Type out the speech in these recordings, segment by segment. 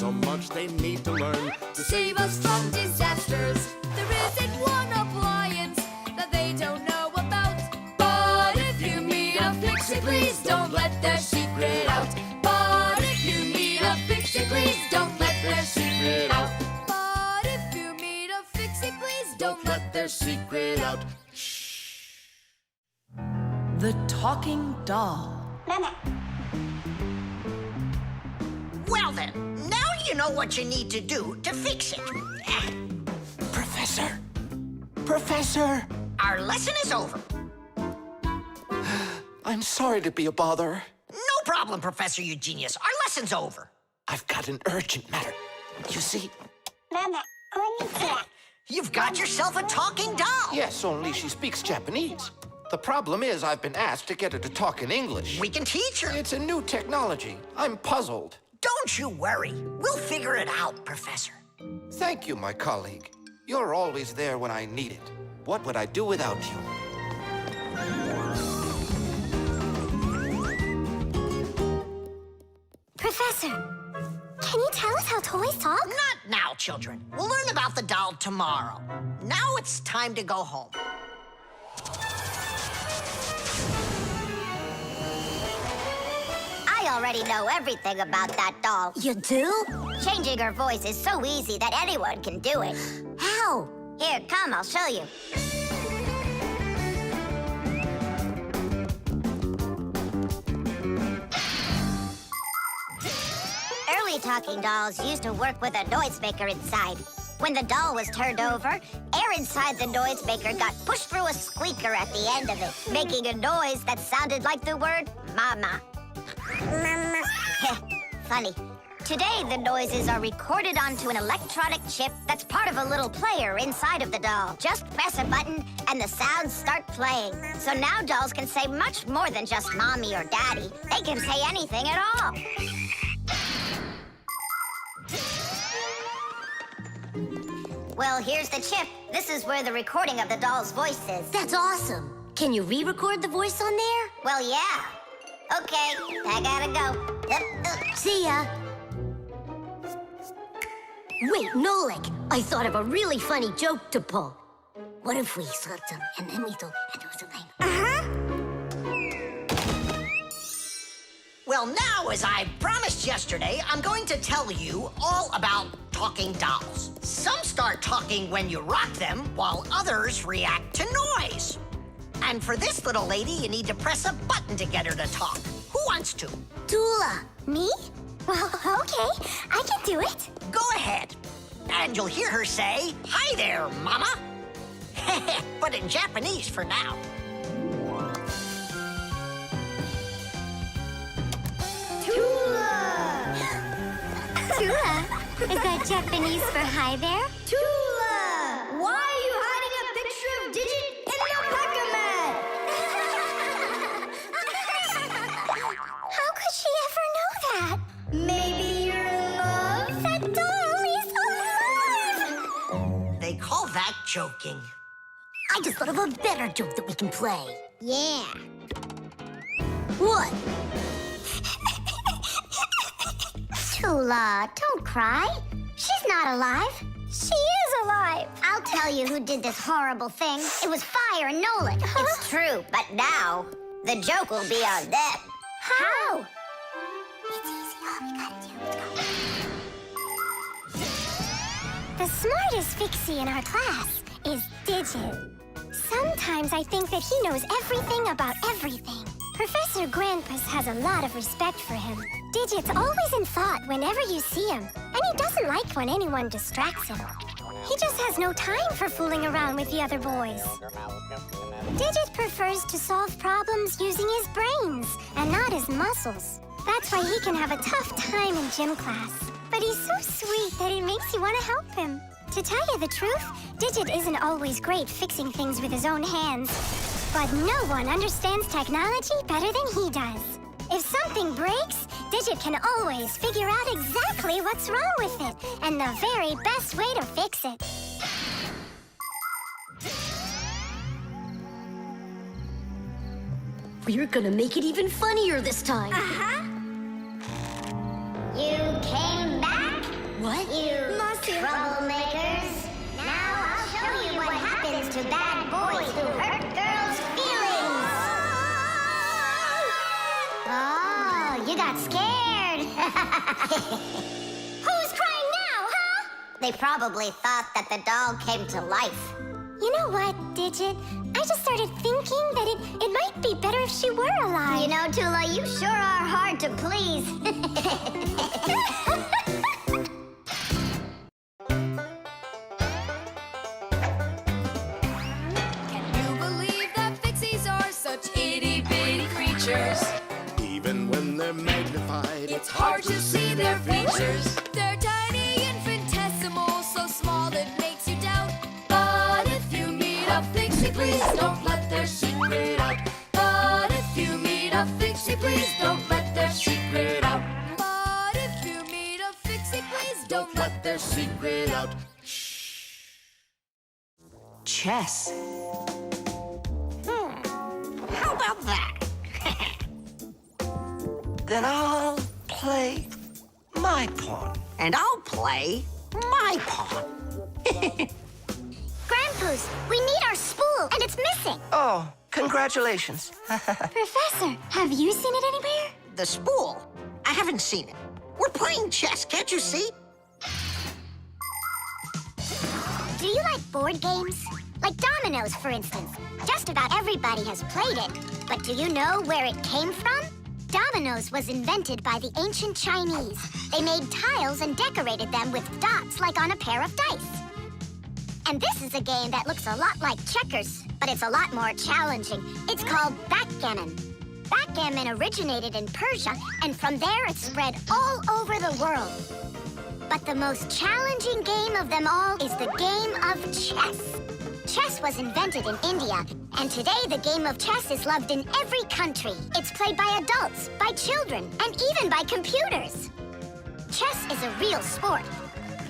so much they need to learn To save us from disasters. There isn't one appliance that they don't know about. But if you meet a Fixie, please don't let their secret out. But if you meet a Fixie, please don't let their secret out. But if you meet a Fixie, please don't let their secret out. The Talking Doll. Well then, now you know what you need to do to fix it. Professor! Professor! Our lesson is over. I'm sorry to be a bother. No problem, Professor Eugenius. Our lesson's over. I've got an urgent matter. You see? You've got yourself a talking doll. Yes, only she speaks Japanese. The problem is I've been asked to get her to talk in English. We can teach her. It's a new technology. I'm puzzled. Don't you worry. We'll figure it out, Professor. Thank you, my colleague. You're always there when I need it. What would I do without you? Professor, can you tell us how toys talk? Not now, children. We'll learn about the doll tomorrow. Now it's time to go home. I already know everything about that doll. You do? Changing her voice is so easy that anyone can do it. How? Here, come, I'll show you. Early talking dolls used to work with a noisemaker inside. When the doll was turned over, air inside the noisemaker got pushed through a squeaker at the end of it, making a noise that sounded like the word mama. Mama. Funny. Today, the noises are recorded onto an electronic chip that's part of a little player inside of the doll. Just press a button, and the sounds start playing. So now dolls can say much more than just mommy or daddy. They can say anything at all. Well, here's the chip. This is where the recording of the doll's voice is. That's awesome. Can you re-record the voice on there? Well, yeah. Okay, I gotta go. See ya. Wait, Nolik, I thought of a really funny joke to pull. What if we slept them and then we told and do something? Well, now, as I promised yesterday, I'm going to tell you all about talking dolls. Some start talking when you rock them, while others react to noise. And for this little lady, you need to press a button to get her to talk. Who wants to? Dula. Me? Well, okay. I can do it. Go ahead. And you'll hear her say, "Hi there, Mama." But in Japanese for now. Tula. Is that Japanese for hi there? Tula! Why are you hiding a picture of Digit in your packer mat? How could she ever know that? Maybe you're in love? That doll is alive! They call that joking. I just thought of a better joke that we can play. Yeah. What? Tula, don't cry. She's not alive. She is alive. I'll tell you who did this horrible thing. It was Fire and Nolik. It's true, but now the joke will be on them. How? It's easy. All we gotta do is go. The smartest Fixie in our class is Digit. Sometimes I think that he knows everything about everything. Professor Grandpus has a lot of respect for him. Digit's always in thought whenever you see him, and he doesn't like when anyone distracts him. He just has no time for fooling around with the other boys. Digit prefers to solve problems using his brains and not his muscles. That's why he can have a tough time in gym class. But he's so sweet that it makes you want to help him. To tell you the truth, Digit isn't always great fixing things with his own hands. But no one understands technology better than he does. If something breaks, Digit can always figure out exactly what's wrong with it and the very best way to fix it. We're gonna make it even funnier this time. You came back? What? You troublemakers. Now I'll show you what happens to bad boys who hurt girls' feelings. Oh, you got scared. Who's crying now, huh? They probably thought that the doll came to life. You know what, Digit? I just started thinking that it might be better if she were alive. You know, Tula, you sure are hard to please. Can you believe that Fixies are such itty-bitty creatures? Even when they're magnified, It's hard to see their features. They're tiny, infinitesimal, so small it makes you doubt. But if you meet a Fixie, please don't let their secret out. But if you meet a Fixie, please don't let their secret out. But if you meet a Fixie, please don't let their secret out. Chess. How about that? Then I'll play my pawn. And I'll play my pawn. Grandpa's, we need our spool, and it's missing. Oh, congratulations. Professor, have you seen it anywhere? The spool? I haven't seen it. We're playing chess, can't you see? Do you like board games? Like dominoes, for instance. Just about everybody has played it. But do you know where it came from? Dominoes was invented by the ancient Chinese. They made tiles and decorated them with dots like on a pair of dice. And this is a game that looks a lot like checkers, but it's a lot more challenging. It's called backgammon. Backgammon originated in Persia, and from there it spread all over the world. But the most challenging game of them all is the game of chess. Chess was invented in India, and today the game of chess is loved in every country. It's played by adults, by children, and even by computers. Chess is a real sport.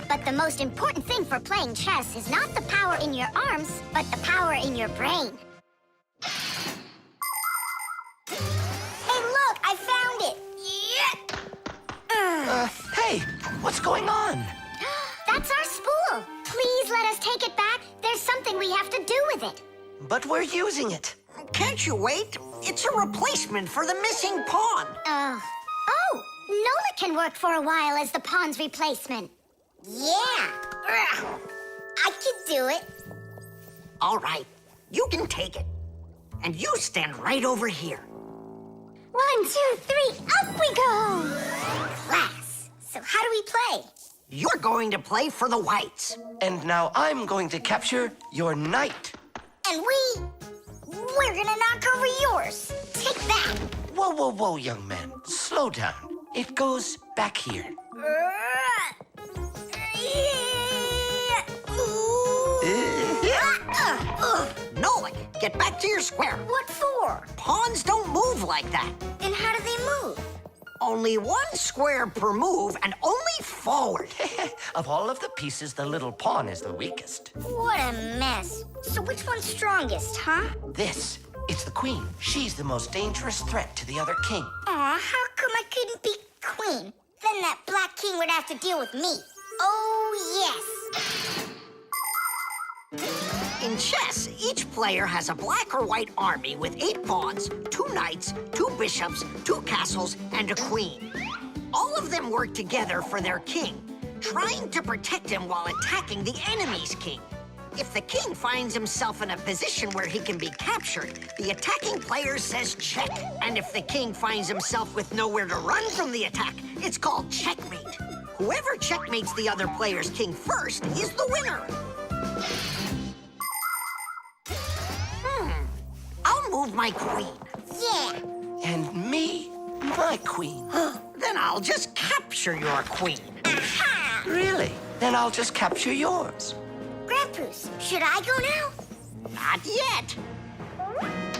But the most important thing for playing chess is not the power in your arms, but the power in your brain. Hey, look, I found it! Yeah! Hey, what's going on? That's our spool. Please let us take it back. There's something we have to do with it. But we're using it. Can't you wait? It's a replacement for the missing pawn. Oh, Nolik can work for a while as the pawn's replacement. Yeah. I could do it. All right, you can take it. And you stand right over here. 1, 2, 3, up we go! Class. So how do we play? You're going to play for the whites. And now I'm going to capture your knight. And we're gonna knock over yours. Take that. Whoa, whoa, whoa, young man. Slow down. It goes back here. Nolik, get back to your square. What for? Pawns don't move like that. And how do they move? Only one square per move and only forward. Of all of the pieces, the little pawn is the weakest. What a mess. So which one's strongest, huh? This, it's the queen. She's the most dangerous threat to the other king. Aw, how come I couldn't be queen? Then that black king would have to deal with me. Oh, yes. In chess, each player has a black or white army with 8 pawns, 2 knights, 2 bishops, 2 castles, and a queen. All of them work together for their king, trying to protect him while attacking the enemy's king. If the king finds himself in a position where he can be captured, the attacking player says check. And if the king finds himself with nowhere to run from the attack, it's called checkmate. Whoever checkmates the other player's king first is the winner. I'll move my queen. Yeah. And me, my queen. Then I'll just capture your queen. Really? Then I'll just capture yours. Grandpa's, should I go now? Not yet.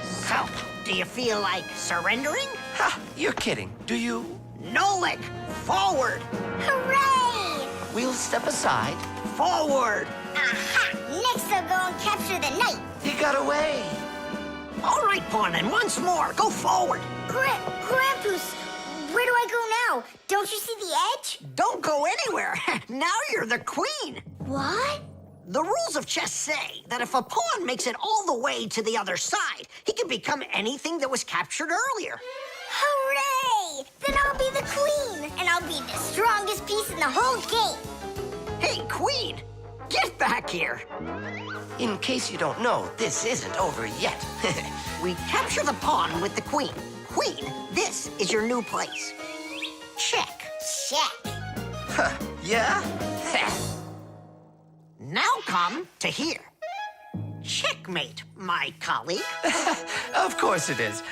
So, do you feel like surrendering? Ha! You're kidding. Do you? Nolik, forward! Hooray! We'll step aside. Forward! Aha! Next I'll go and capture the knight. He got away. All right, pawn, and once more, go forward. Grandpa's, Where do I go now? Don't you see the edge? Don't go anywhere. Now you're the queen. What? The rules of chess say that if a pawn makes it all the way to the other side, he can become anything that was captured earlier. Hooray! Then I'll be the queen, and I'll be the strongest piece in the whole game. Hey, queen, get back here. In case you don't know, this isn't over yet. We capture the pawn with the queen. Queen, this is your new place. Check. Check. Yeah? Now come to here. Checkmate, my colleague. Of course it is.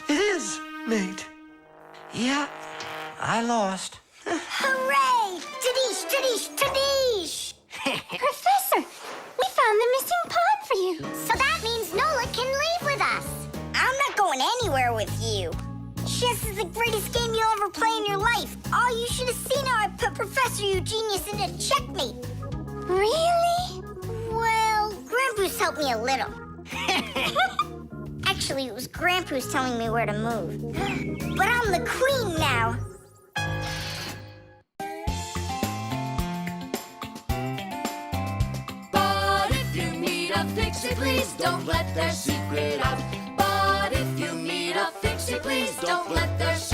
It is, mate. Yeah, I lost. Hooray! Tadish, tadish, tadish! Professor, we found the missing pawn for you. So that means Nolik can leave with us. I'm not going anywhere with you. Chess is the greatest game you'll ever play in your life. Oh, you should have seen how I put Professor Eugenius into checkmate. Really? Well, Grandpa's helped me a little. Actually, it was Grandpa's telling me where to move. But I'm the queen now. But if you meet a Fixie, please don't let their secret out. But if you meet a Fixie, please don't let their secret out.